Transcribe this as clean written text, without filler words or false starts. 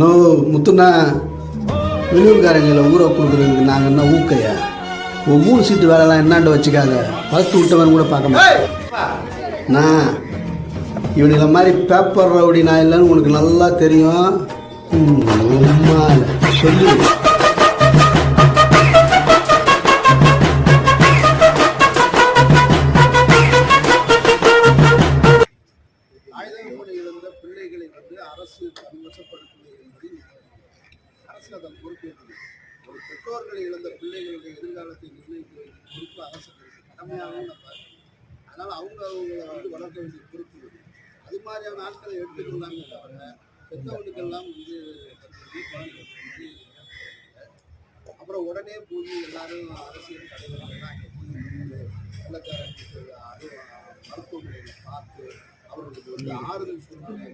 No முத்துண்ணா, வெளியூர்காரங்களை ஊரை கொடுக்குறதுக்கு நாங்கள் என்ன ஊக்கையா? ஒரு 3 சீட்டு வேலைலாம் என்னாண்ட வச்சுக்காத. பத்து விட்டவன் கூட பார்க்க மாட்டேன். நான் இவனுங்களை மாதிரி பேப்பர் ரவுடி நான் இல்லைன்னு உனக்கு நல்லா தெரியும். சொல்லு. இழந்த பிள்ளைகளை அரசு வசப்படுத்துவது என்பது அரசு அதன் பொறுப்பு. ஒரு பெற்றோர்களை இழந்த பிள்ளைகளுடைய எதிர்காலத்தை நிர்ணயிக்க வேண்டிய பொறுப்பு அரசு கடமையாகவும் அதனால் அவங்களை வளர்க்க வேண்டிய பொறுப்பு. அது மாதிரியான ஆட்களை எடுத்துக்கொள்ளாங்க தவிர பெற்றவனுக்கெல்லாம் அப்புறம் உடனே போய் எல்லாரும் அரசியல் தலைவர்கள்லாம் வெள்ளக்காரர்களுக்கு மருத்துவமனைகளை பார்த்து அவர்களுக்கு ஆறுதல் சொல்றாங்க.